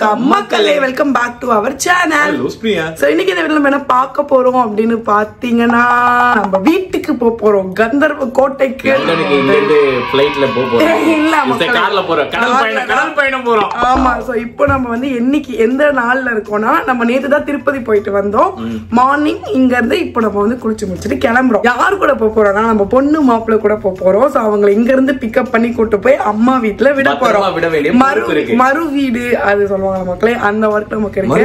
வணக்கம் மக்களே, welcome back to our channel. So இன்னைக்கு இந்த வீடியோல என்ன பார்க்க போறோம் அப்படின்னு பாத்தீங்கன்னா, நம்ம வீட்டுக்கு போறோம். கந்தர்வ கோட்டைக்கு ஃளைட்ல போறோம். இல்ல கார்ல போறோம். கடல் பயணம் போறோம். ஆமா. சோ இப்போ நம்ம வந்து என்னைக்கு எந்த நாள்ல இருக்கோம்னா, நம்ம நேத்து தான் திருப்பதி போயிட்டு வந்தோம். மார்னிங் இங்க இருந்து இப்போ நம்ம வந்து குளிச்சு முடிச்சிட்டு கிளம்புறோம். யார் கூட போறோம்னா, நம்ம பொண்ணு மாப்பிள்ளை கூட போறோம். சோ அவங்க இங்க இருந்து பிக்கப் பண்ணி கூட்டு போய் அம்மா வீட்டுல விட போறோம். மறு வீடு அது சொல்லுவாங்க மக்களே, அந்த ஒர்க் நமக்கு இருக்கு.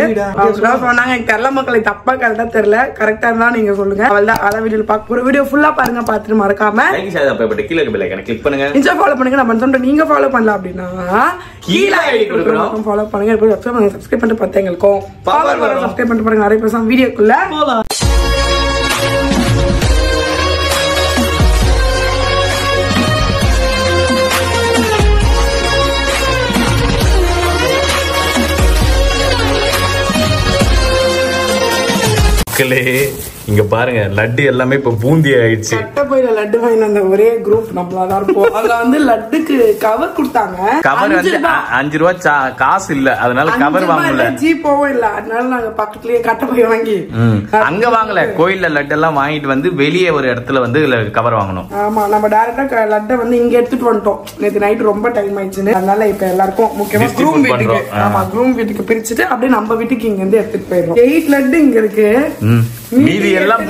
சொன்னாங்க எனக்கு தெரியல மக்களே, தப்பா கரெக்டா தெரியல, கரெக்டா இருந்தா நீங்க சொல்லுங்க. அவள்தான் அத வீடியோல பார்க்க போற. வீடியோ ஃபுல்லா பாருங்க, பார்த்துட்டு மறக்காம கீழே பெல் ஐகானை கிளிக் பண்ணுங்க. இன்ஸ்டா ஃபாலோ பண்ணுங்க. நம்ம சொல்றோம் நீங்க ஃபாலோ பண்ணல அப்படின்னா கீழே ஐடி கொடுக்குறோம், ஃபாலோ பண்ணுங்க. இப்போ சப்ஸ்கிரைப் பண்ணிட்டு பார்த்தீங்களுக்கும் பவர் வர சப்ஸ்கிரைப் பண்ணிட்டு பாருங்க. நிறைய பேசலாம் வீடியோக்குள்ள போலாம். இங்க பாருங்க, லட்டு எல்லாமே இப்ப பூந்தி ஆயிடுச்சு. கட்டப்பையில லட்டு வாங்கின அந்த ஒரே குரூப் நம்மளாதான் இருப்போம். அதுல வந்து லட்டுக்கு கவர் கொடுத்தாங்க. கவர் வந்து 5 ரூபா காசு இல்ல, அதனால கவர் வாங்கல. ஜீப்போவும் இல்ல, அதனால நாங்க பக்கத்துலயே கட்டப்பை வாங்கி அங்க வாங்கல. கோயில்ல லட்டு எல்லாம் வாங்கிட்டு வந்து வெளியே ஒரு இடத்துல வந்து கவர் வாங்கணும். ஆமா, நம்ம டைரக்டா லட்டை வந்து இங்க எடுத்துட்டு வந்துட்டோம். நேத்து நைட் ரொம்ப டைம் ஆயிடுச்சுன்னு, அதனால இப்ப எல்லாருக்கும் முக்கியமா குரூம் வீட்டுக்கு, ஆமா குரூம் வீட்டுக்கு பிரிச்சுட்டு அப்படியே நம்ம வீட்டுக்கு இங்க இருந்து எடுத்துட்டு போயிடும். 8 லட்டு இங்க இருக்கு. மீதி எல்லாம்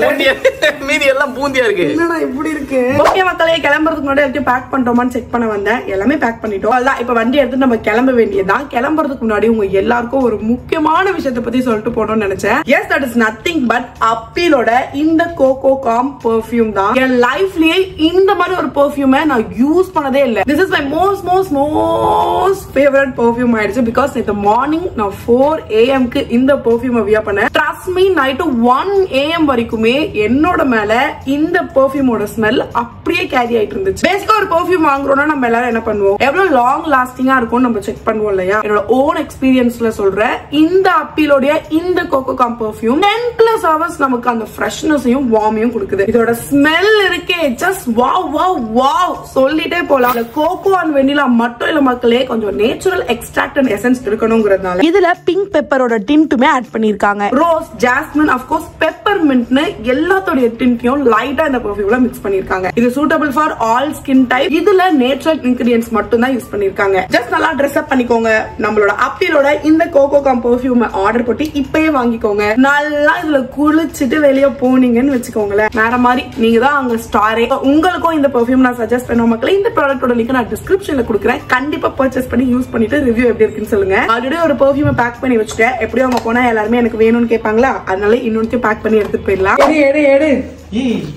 பூந்தியா இருக்கு. என்னடா இப்படி இருக்கு? ஓகே மக்களே, கிளம்புறதுக்கு முன்னாடி எடுத்து பேக் பண்ணிட்டோமான்னு செக் பண்ண வந்தேன். எல்லாமே பேக் பண்ணிட்டோம். அதான் இப்ப வண்டி எடுத்து நம்ம கிளம்ப வேண்டியதுதான். கிளம்புறதுக்கு முன்னாடி உங்க எல்லாருக்கும் ஒரு முக்கியமான விஷயத்தை பத்தி சொல்லிட்டு போனோம்னு நினைச்சேன். Yes, that is nothing but அப்பீலோட இந்த கோகோ காம் பெர்ஃபியூம் தான். என் லைஃப்லயே இந்த மாதிரி ஒரு பெர்ஃபியூமை நான் யூஸ் பண்ணதே இல்ல. This is my most favourite perfume ஆயிடுச்சு. பிகாஸ் இந்த மார்னிங் நான் 4 AM இந்த பெர்ஃபியூமை வியர் பண்ணேன். ட்ரஸ்ட் மீ, நைட் 1 AM வரைக்குமே என்னோட மேல இந்த பெர்ஃபியூமோட ஸ்மெல் அப்படியே கேரி ஆயிட்டு இருந்துச்சு. பேசிக்கா ஒரு பெர்ஃபியூம் வாங்குறோம்னா நம்ம எல்லாரும் என்ன பண்ணுவோம், எவ்வளவு லாங் லாஸ்டிங்கா இருக்கும் நம்ம செக் பண்ணுவோம் இல்லையா? என்னோட ஓன் எக்ஸ்பீரியன்ஸ்ல சொல்றேன், இந்த அப்பீலோட இந்த கோகோ காம் பெர்ஃபியூம் 10+ hours நமக்கு அந்த ஃப்ரெஷ்னஸையும் வார்மையும் கொடுக்குது. இதோட ஸ்மெல் இருக்கே, ஜஸ்ட் வாவ் வாவ் வாவ் சொல்லிட்டே போலாம். இந்த கோகோ அண்ட் வெனிலா மட்டும் இல்ல மக்களே, கொஞ்சம் நேச்சுரல் எக்ஸ்ட்ராக்ட் அண்ட் எசன்ஸ் இருக்கணும்ங்கிறதுனால இதுல பிங்க் பெப்பரோட டின்ட்டுமே ஆட் பண்ணிருக்காங்க. ரோஸ், ஜாஸ்மின், ஆஃப் கோர்ஸ் பெப்பர்மின்ட்னு எல்லாத்தோட டின்ட்டையும் லைட்டா இந்த பெர்ஃபியூம்ல மிக்ஸ் பண்ணிருக்காங்க. இது suitable for all skin type. இதுல நேச்சுரல் இன்கிரிடியன்ட்ஸ் மட்டும் தான் யூஸ் பண்ணிருக்காங்க. ஜஸ்ட் நல்லா ட்ரெஸ் அப் பண்ணிக்கோங்க. நம்மளோட அப்பீலோட இந்த கோகோ காம் பெர்ஃபியூம் ஆர்டர் போட்டு இப்பயே வாங்கிக்கோங்க. நல்லா இதுல குளிச்சுட்டு வெளியே போனீங்கன்னு வச்சுக்கோங்களேன், வேற மாதிரி நீங்க தான் அங்க ஸ்டாரே. உங்களுக்கும் இந்த பெர்ஃபியூம் நான் சஜஸ்ட் பண்ணுவேன் மக்களே. இந்த ப்ராடக்ட்டோட லிங்க் நான் டிஸ்கிரிப்ஷன்ல கொடுக்குறேன். கண்டிப்பா பர்ச்சேஸ் பண்ணி யூஸ் பண்ணிட்டு ரிவ்யூ எப்படி இருக்குன்னு சொல்லுங்க. ஆல்ரெடி ஒரு பெர்ஃபியூமை பேக் பண்ணி வச்சுட்டேன். எப்படியும் அவங்க போனா எல்லாருமே எனக்கு வேணும்னு கேட்பாங்களா, அதனால இன்னொன்னு பேக் பண்ணி எடுத்துட்டு போயிடலாம். எடு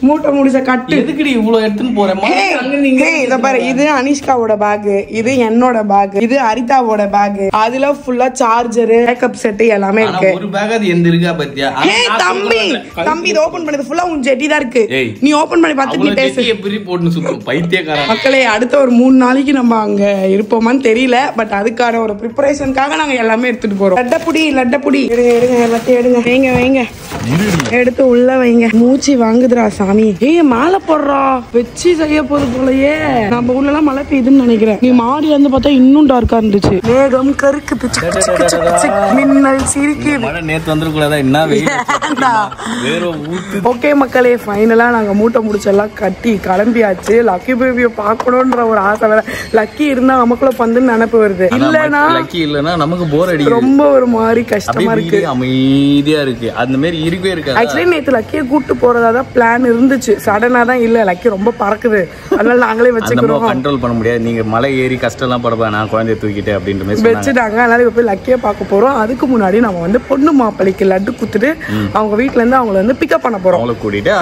மூட்டை முடிச்ச கட்டு. எதுக்குடி இவ்வளவு எடுத்துன்னு போறேன்? இத பாரு, இது அனிஷ்காவோட பேக், இது என்னோட பேக், இது அரிதாவோட பேக். அதுல ஃபுல்லா சார்ஜர், மேக்கப் செட் எல்லாமே இருக்கு. ஒரு பேக் அது எந்த இருக்கா பத்தியா? தம்பி இத ஓபன் பண்ணது ஃபுல்லா உன் ஜெட்டி தான் இருக்கு. நீ ஓபன் பண்ணி பார்த்து நீ பேசு. எப்படி போட்டு சுத்தும் பைத்தியக்காரன். மக்களே, அடுத்த ஒரு 3 நாளைக்கு நம்ம அங்க இருப்போமான்னு தெரியல. பட் அதுக்கான ஒரு ப்ரிப்பரேஷனுக்காக நாங்க எல்லாமே எடுத்துட்டு போறோம். லட்டப்புடி எடுங்க எல்லாத்தையும் எடுங்க. வைங்க எடுத்து உள்ள வைங்க. மூச்சு வாங்குதுரா சாமி. மாலை போடுறா, வச்சு செய்ய போது போலயே. நம்ம ஊர்ல எல்லாம் மழை பெய்யுதுன்னு நினைக்கிறேன். நீ மாடியில இருந்து பார்த்தா இன்னும் டார்க்கா இருந்துச்சு. மேகம் கருக்குது, மின்னல் சிரிக்குது. நேத்து வந்துருக்கூடாதா? என்ன ஓகே மக்களே, ஃபைனலா நாங்க மூட்டை முடிச்செல்லாம் கட்டி கிளம்பியாச்சு. லக்கி பேபியை பார்க்கணும்ன்ற ஒரு ஆசை வேற. லக்கி இருந்தா நமக்குள்ள பந்துன்னு நினைப்பு வருது. இல்லன்னா நமக்கு போர் அடிக்குது. ரொம்ப ஒரு மாதிரி கஷ்டமா இருக்கு, அமைதியா இருக்கு. அந்த மாதிரி இருக்கவே இருக்கு. ஆக்சுவலி நேத்து லக்கியை கூட்டு போறதா தான் பிளான் இருந்துச்சு. சடனா தான் இல்ல, லக்கி ரொம்ப பறக்குது, அதனால நாங்களே வச்சுக்கிறோம். கண்ட்ரோல் பண்ண முடியாது. நீங்க மலை ஏறி கஷ்டம் எல்லாம் படப்பா, நான் குழந்தைய தூக்கிட்டு அப்படின்ற மாதிரி வச்சுட்டாங்க. அதனால இப்ப போய் லக்கியை பார்க்க போறோம். அதுக்கு முன்னாடி நம்ம வந்து பொண்ணு மாப்பிள்ளைக்கு லட்டு குத்துட்டு அவங்க வீட்டுல இருந்து அவங்கள வந்து பிக்கப் பண்ண போறோம். கூட்டிட்டு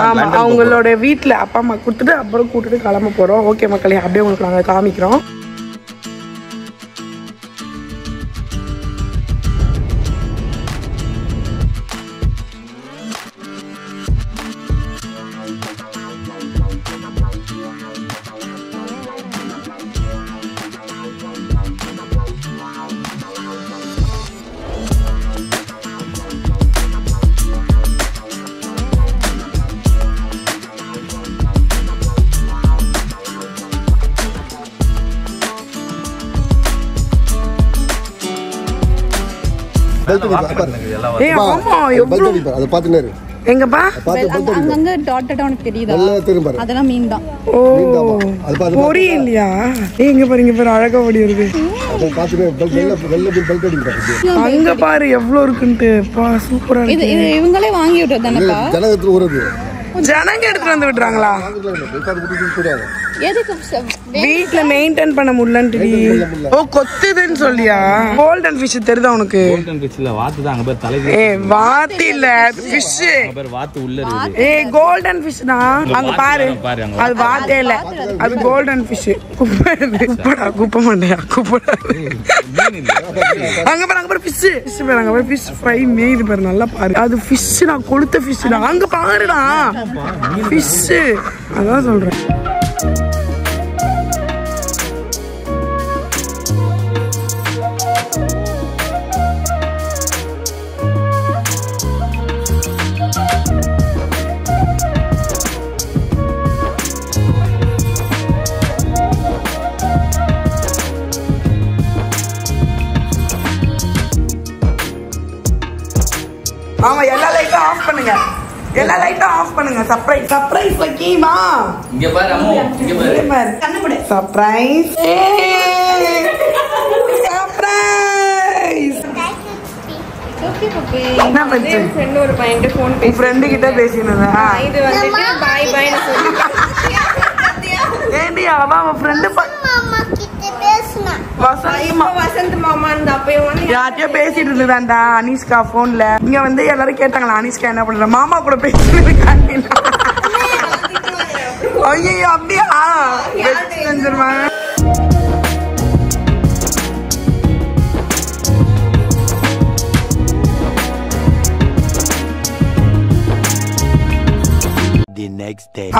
அவங்களோட வீட்டுல அப்பா அம்மா கொடுத்துட்டு அப்புறம் கூட்டிட்டு கிளம்ப போறோம். ஓகே மக்களே, அப்படியே உங்களுக்கு நாங்க காமிக்கிறோம். ஏய் ஆமா எவ்வளவு அது பாத்துனாரு எங்கப்பா அங்கங்க டாட்டட் உனக்கு தெரியுதா? அதெல்லாம் மீன் தான். ஓ பொரி இல்லையா? எங்க பாரு அழகா ஓடி வருது. அங்க பாரு எவ்வளவு இருக்குன்ட்டு. சூப்பரா இருக்கு. இது இவங்களே வாங்கி விட்டது தானப்பா? ஜனங்க எடுத்துட்டு வந்து விட்டுறாங்களா? வீட்ல மெயின்டைன் பண்ண முடியலன்ட்டு. ஓ கொத்துதுன்னு சொல்லியா? கோல்டன் ஃபிஷ் தெரியுதா உனக்கு? கோல்டன் ஃபிஷ்ல வாத்து தான் அங்க பேர் தலை. ஏய் வாத்து இல்ல ஃபிஷ். அங்க பேர் வாத்து உள்ள இருக்கு. ஏய் கோல்டன் ஃபிஷ் தான். அங்க பாரு. அது வாத்தே இல்ல. அது கோல்டன் ஃபிஷ். குப்பை மண்டையா குப்படா. அங்க பாரு ஃபிஷ். ஃபிஷ் பாரு அங்க பாரு ஃபிஷ் ஃப்ரை மேய்து பாரு நல்லா பாரு. அது ஃபிஷ் நான் கொளுத்த ஃபிஷ் தான். அங்க பாருடா. ஃபிஷ். அதான் சொல்றேன். ஆமா எல்லா லைட்டும் ஆஃப் பண்ணுங்க. எல்லா லைட்டும் ஆஃப் பண்ணுங்க. சர்ப்ரைஸ் வைக்கீமா? இங்க பாரு அம்மா இங்க பாரு. கண்ணு சர்ப்ரைஸ். சர்ப்ரைஸ். ஓகே பாப்பே. என்ன பண்ணு? ஃப்ரெண்ட் ஒரு பையன்ட்ட ஃபோன் பேசி ஃப்ரெண்ட் கிட்ட பேசினதா? இது வந்துட்டு பை பைன்னு சொல்லி. ஏண்டி அவன் ஃப்ரெண்ட் மாமா கிட்ட பேசுனா. வசந்த் மாமா அந்த அப்பயே வந்து யார்கிட்டயோ பேசிட்டு இருந்தாண்டா அனிஷ்கா போன்ல. இங்க வந்து எல்லாரும் கேட்டாங்களா அனிஷ்கா என்ன பண்ற? மாமா கூட பேசிட்டு இருக்காங்க. ஐயோ அப்படியா? செஞ்சிருவாங்க.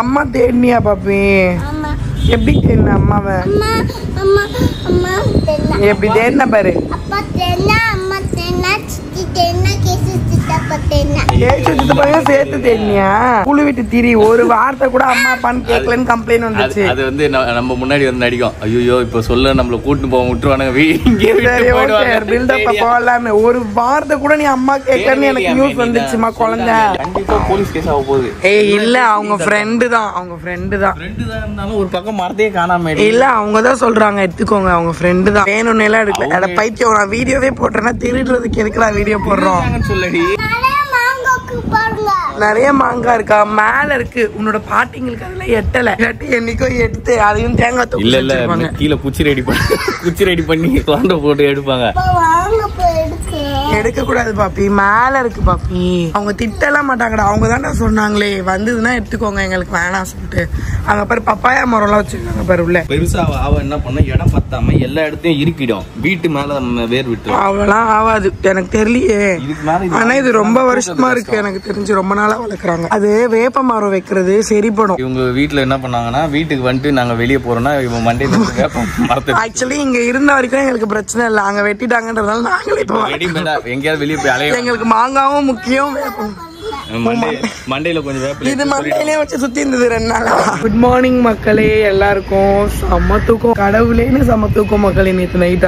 அம்மா தேடினியா பாப்பி? எப்படி தேடின அம்மாவை? எப்படி தேடின பாரு. சேர்த்து தேடினியா? குழு விட்டு திரி. ஒரு வார்த்தை கூட அம்மா அப்பான்னு கேட்கலன்னு கம்ப்ளைண்ட் வந்துச்சு. அது வந்து நம்ம முன்னாடி வந்து நடிக்கும். ஐயோ இப்ப சொல்ல நம்மள கூட்டு போக விட்டுருவானுங்க. போகலான்னு ஒரு வார்த்தை கூட நீ அம்மா கேட்கலன்னு எனக்கு நியூஸ் வந்துச்சுமா. குழந்தை கண்டிப்பா போலீஸ் கேஸ் ஆக போகுது. ஏய் இல்ல அவங்க ஃப்ரெண்டு தான். அவங்க ஃப்ரெண்டு தான் இருந்தாலும் ஒரு பக்கம் மரத்தையே காணாம. இல்ல அவங்க தான் சொல்றாங்க எடுத்துக்கோங்க. அவங்க ஃப்ரெண்டு தான். வேணும்னு எல்லாம் எடுக்கல. அட பைத்தியம் நான் வீடியோவே போட்டேன்னா திருடுறதுக்கு எதுக்குடா வீடியோ போடுறோம் சொல்லடி. நிறைய மாங்காய் இருக்கா? மேல இருக்கு. உன்னோட பாட்டிங்களுக்கு அதெல்லாம் எட்டல. என்னைக்கோ எடுத்து அதையும் தேங்காய் தூக்கி இல்ல இல்ல கீழே குச்சி ரெடி பண்ணி தோண்ட போட்டு எடுப்பாங்க. எடுக்க கூடாது பாப்பி. மேல இருக்கு பாப்பி. அவங்க திட்டலாம் மாட்டாங்கடா. அவங்க தான்டா சொன்னாங்களே வந்ததுன்னா எடுத்துக்கோங்க எங்களுக்கு வேணாம் சொல்லிட்டு. அங்க பாரு பப்பாயா மரம் எல்லாம் வச்சிருக்காங்க பாரு உள்ள. பெருசா அவ என்ன பண்ண இடம் பத்தாம எல்லா இடத்தையும் இருக்கிடும். வீட்டு மேல வேர் விட்டு அவெல்லாம் ஆவாது எனக்கு தெரியலையே. ஆனா இது ரொம்ப வருஷமா இருக்கு எனக்கு தெரிஞ்சு. ரொம்ப நாளா வளர்க்குறாங்க. அது வேப்ப மரம் வைக்கிறது சரி படும். இவங்க வீட்டுல என்ன பண்ணாங்கன்னா வீட்டுக்கு வந்துட்டு நாங்க வெளியே போறோம்னா இவங்க மண்டையில வேப்ப மரத்தை. ஆக்சுவலி இங்க இருந்த வரைக்கும் எங்களுக்கு பிரச்சனை இல்லை. அங்க வெட்டிட்டாங்கன்றதால நாங்களே இப்போ எங்கேயாவது வெளியே போய் அலைய. எங்களுக்கு மாங்காவும் முக்கியம் வேப்பம். மண்டையில கொஞ்சம் வேப்ப இது மண்டையிலே வச்சு சுத்தி இருந்தது 2 நாளா. குட் மார்னிங் மக்களே எல்லாருக்கும். செம்ம தூக்கம். கடவுளேன்னு செம்ம தூக்கம் மக்களே. நேற்று நைட்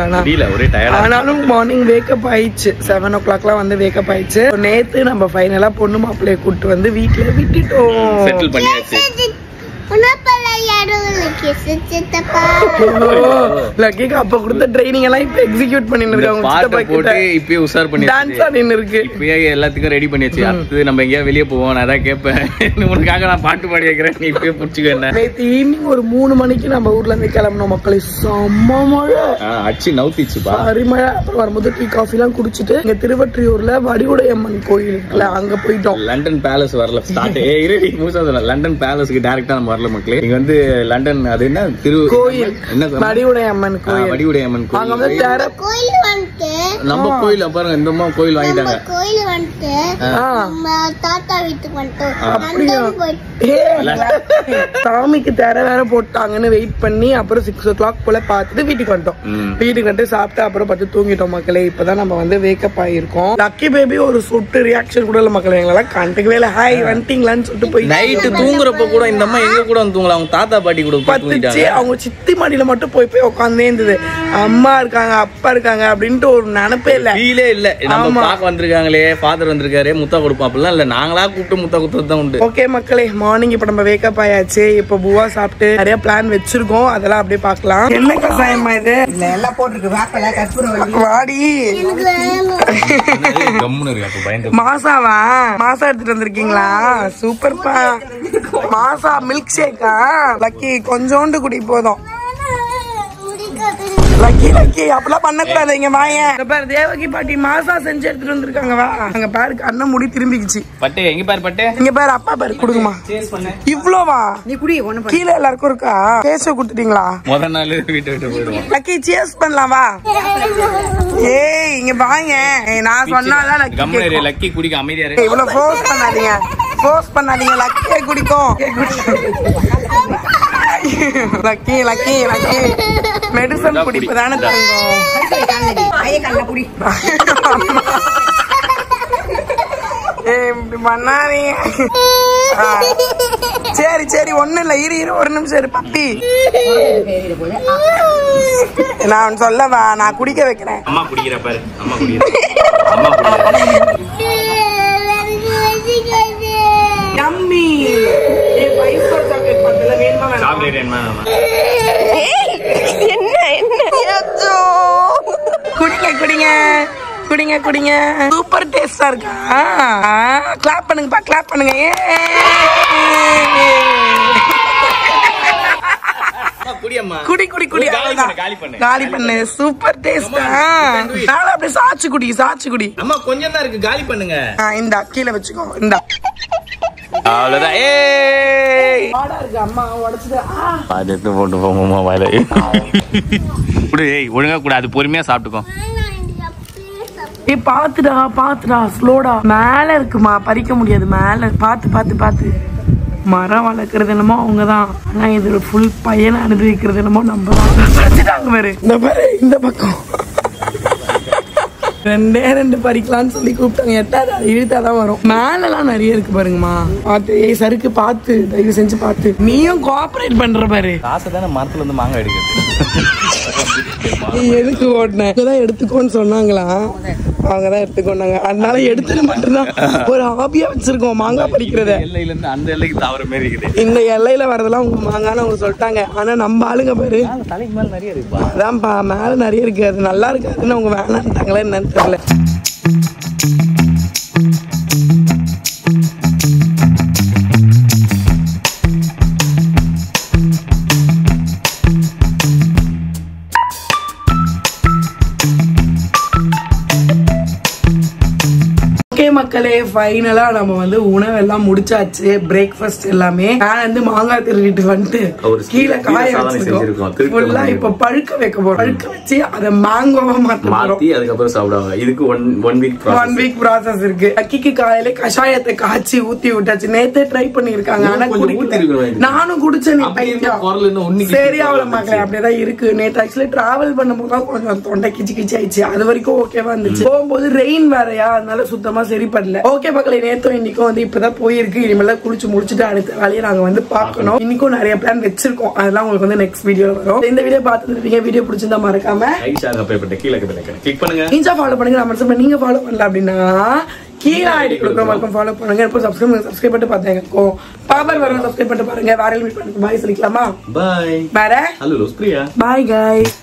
ஆனாலும் மார்னிங் வேக்கப் ஆயிடுச்சு. 7 o'clock வந்து வேக்கப் ஆயிடுச்சு. நேத்து நம்ம ஃபைனலா பொண்ணு மாப்பிள்ளைய கூட்டு வந்து வீட்டுல விட்டுட்டோம். செட்டில் பண்ணியாச்சு. அப்ப கொடுத்த ட்ரைனிங் எல்லாம் இப்ப எக்ஸிக்யூட் பண்ணிட்டு எல்லாத்துக்கும் ரெடி பண்ணியாச்சு. அடுத்து நம்ம எங்கேயா வெளியே போவோம். நான் அதான் கேட்பேன். உனக்காக நான் பாட்டு பாடி வைக்கிறேன். நீ இப்பயே புடிச்சுக்க. நேற்று ஈவினிங் ஒரு 3 மணிக்கு நம்ம ஊர்ல இருந்து கிளம்பணும் மக்களே. செம்ம மழை அடிச்சு நவுத்திச்சுப்பா. மழை. அப்புறம் வரும்போது டீ காஃபி எல்லாம் குடிச்சிட்டு இங்க திருவற்றியூர்ல வடிவுடையம்மன் கோயில் இருக்குல்ல அங்க போயிட்டோம். லண்டன் பேலஸ் வரல. லண்டன் பேலஸ்க்கு டைரக்டா நம்ம வரல மக்களே. இங்க வந்து லண்டன் அது என்ன கோயில் என்ன வடிவுடையம்மன் கோயில். வடிவுடையம்மன் கோயில். அங்க வந்து கோயில் வந்துட்டு நம்ம கோயில் பாருங்க. இந்த அம்மா கோயில் வாங்கிட்டாங்க. கோயில் வந்துட்டு தாத்தா வீட்டுக்கு வந்துட்டோம். சாமிக்கு தர வேற போட்டாங்கன்னு வெயிட் பண்ணி அப்புறம் 6 o'clock போல பாத்துட்டு வீட்டுக்கு வந்துட்டோம். வீட்டுக்கு வந்து சாப்பிட்டு அப்புறம் பார்த்து தூங்கிட்டோம் மக்களே. இப்பதான் நம்ம வந்து வேக்கப் ஆயிருக்கோம். லக்கி பேபி ஒரு சொட்டு ரியாக்ஷன் கூட இல்ல மக்களே. எங்களால கண்டுக்கவே இல்ல. ஹாய் வந்துட்டீங்களான்னு சொல்லிட்டு போய் நைட்டு தூங்குறப்ப கூட இந்த அம்மா எங்க கூட வந்து தூங்கலாம். அவங்க தாத்தா பாட்டி பத்துச்சு. அவங்க சித்தி மடியில மட்டும் போய் உட்காந்தே இருந்தது. அம்மா இருக்காங்க அப்பா இருக்காங்க அப்படின்ட்டு ஒரு நினைப்பே இல்ல, ஃபீலே இல்ல. நம்ம பாக்க வந்திருக்காங்களே, ஃபாதர் வந்திருக்காரு, முத்தா கொடுப்போம் அப்படிலாம் இல்ல. நாங்களா கூப்பிட்டு முத்தா கொடுத்தது தான் உண்டு. ஓகே மக்களே, மார்னிங் இப்ப நம்ம வேக்கப் ஆயாச்சு. இப்ப பூவா சாப்பிட்டு நிறைய பிளான் வச்சிருக்கோம், அதெல்லாம் அப்படியே பாக்கலாம். என்ன கசாயமா இது? எல்லாம் போட்டுருக்கு. வேப்பல கற்பூரம் வாடி மாசாவா? மாசா எடுத்துட்டு வந்திருக்கீங்களா? சூப்பர்ப்பா. மாசா மில்க் ஷேக்கா? லக்கி கொஞ்சோண்டு குடி போதும். லக்கி லக்கி அப்படிலாம் பண்ணக்கூடாது. இங்க வாயேன் பாரு, தேவகி பாட்டி மாசா செஞ்சு எடுத்துட்டு வந்திருக்காங்க. வா அங்க பாரு, கண்ண முடி திரும்பிக்குச்சு. பட்டே எங்க பாரு, பட்டே இங்க பாரு. அப்பா பாரு, குடுக்குமா? இவ்வளோவா? நீ குடி ஒண்ணு. கீழே எல்லாருக்கும் இருக்கா? கேச குடுத்துட்டீங்களா? முதல் நாள் வீட்டு விட்டு போயிடுவோம். லக்கி சேஸ் பண்ணலாம் வா. ஏய் இங்க வாங்க, நான் சொன்னாதான் லக்கி. லக்கி குடிக்க அமைதியா இருக்கு. இவ்வளவு ஃபோர்ஸ் பண்ணாதீங்க, ஃபோர்ஸ் பண்ணாதீங்க. லக்கியே குடிக்கும். லக்கி லக்கி லக்கி மெடிசன் குடிப்பதானே குடி. பண்ணாதீங்க. சரி சரி ஒண்ணு இல்ல, இரு இரு ஒரு நிமிஷம் இரு பப்பி. நான் சொல்லவா, நான் குடிக்க வைக்கிறேன். அம்மா குடிக்கிற பாரு, அம்மா குடிக்கிற. அம்மா குடிக்கிற. யம்மி. சாக்லேட் என்ன? என்ன குடிங்க குடிங்க குடிங்க குடிங்க. சூப்பர் டேஸ்டா இருக்கா? கிளாப் பண்ணுங்கப்பா, கிளாப் பண்ணுங்க. குடி குடி குடி. காலி பண்ணு. சூப்பர் டேஸ்டா. நாளை அப்படியே சாச்சு குடி, சாச்சு குடி. அம்மா கொஞ்சம் தான் இருக்கு, காலி பண்ணுங்க. இந்த கீழே வச்சுக்கோ. இந்த அவ்வளவுதான். அம்மா உடைச்சது. அது எடுத்து போட்டு போமா வாயில. குடு, ஒழுங்கா கூட. அது பொறுமையா சாப்பிட்டுக்கோ. பாத்துடா பாத்துடா, ஸ்லோடா. மேல இருக்குமா, பறிக்க முடியாது. மேல பாத்து பாத்து பாத்து. மரம் வளர்க்கறது என்னமோ அவங்கதான், ஆனா இது ஃபுல் பையனை அனுபவிக்கிறது என்னமோ நம்ம தான். பாரு இந்த பாரு, இந்த பக்கம் ரெண்டு பறிக்கலாம்னு சொல்லி கூப்பிட்டாங்க. எட்டாவது அதை இழுத்தாதான் வரும். மேலலாம் நிறைய இருக்கு பாருங்கம்மா. பாத்து சருக்கு, பாத்து தயவு செஞ்சு பாத்து. நீயும் கோஆபரேட் பண்ற பாரு. காசு தானே மரத்துல இருந்து மாங்காய் எடுக்கிறது. நீ எதுக்கு ஓட்டின? எடுத்துக்கோன்னு சொன்னாங்களா? அவங்கதான் எடுத்துக்கோனாங்க. அதனால எடுத்துட்டு மட்டும்தான் ஒரு ஹாபியா வச்சிருக்கோம், மாங்காய் பறிக்கிறத. எல்லையில இருந்து அந்த எல்லைக்கு தாவர மாதிரி இருக்குது. இந்த எல்லையில வரதெல்லாம் உங்க மாங்கான்னு அவங்க சொல்லிட்டாங்க. ஆனா நம்ம ஆளுங்க பாரு, தலைக்கு மேல நிறைய இருக்குப்பா. அதான்ப்பா, மேல நிறைய இருக்கு. அது நல்லா இருக்காதுன்னு அவங்க வேணான்ட்டாங்களே என்னன்னு தெரியல. மக்களே ஃபைனலா நம்ம வந்து உணவெல்லாம் முடிச்சாச்சு. பிரேக்ஃபாஸ்ட் எல்லாமே நான் வந்து மாங்காய் திருடிட்டு வந்துட்டு கீழே காய வச்சிருக்கோம். ஃபுல்லா இப்ப பழுக்க வைக்க போறோம். பழுக்க வச்சு அதை மேங்கோவா மாத்தி அதுக்கப்புறம் சாப்பிடுவாங்க. இதுக்கு ஒன் வீக் ப்ராசஸ் இருக்கு. அக்கிக்கு காலையில கஷாயத்தை காய்ச்சி ஊத்தி விட்டாச்சு. நேத்தே ட்ரை பண்ணிருக்காங்க, ஆனா நானும் குடிச்சேன். சரி அவ்வளவு மக்களே அப்படியேதான் இருக்கு. நேற்று ஆக்சுவலி டிராவல் பண்ணும்போது தான் கொஞ்சம் தொண்டை கிச்சு கிச்சு ஆயிடுச்சு. அது வரைக்கும் ஓகேவா இருந்துச்சு. போகும்போது ரெயின் வேறையா, அதனால சுத்தமா சரி பண்ணல. ஓகே மக்களே, நேத்தும் இன்னைக்கும் வந்து இப்பதான் போயிருக்கு. இனிமேல குளிச்சு முடிச்சுட்டு அடுத்த வேலையை நாங்க வந்து பாக்கணும். இன்னைக்கும் நிறைய பிளான் வச்சிருக்கோம், அதெல்லாம் உங்களுக்கு வந்து நெக்ஸ்ட் வீடியோல வரும். இந்த வீடியோ பார்த்துருப்பீங்க. வீடியோ பிடிச்சிருந்தா மறக்காம கிளிக் பண்ணுங்க, இன்ஸ்டா ஃபாலோ பண்ணுங்க. நம்ம நீங்க ஃபாலோ பண்ணல அப்படின்னா கீழே ஐடி கொடுக்குறவங்க ஃபாலோ பண்ணுங்க. இப்போ சப்ஸ்கிரைப் பண்ணிட்டு பாத்தீங்க பவர் வரும். சப்ஸ்கிரைப் பண்ணிட்டு பாருங்க. வேற மீட் பண்ணுங்க. பாய் சொல்லிக்கலாமா? பாய். வேற ஹலோ பிரியா. பாய் गाइस.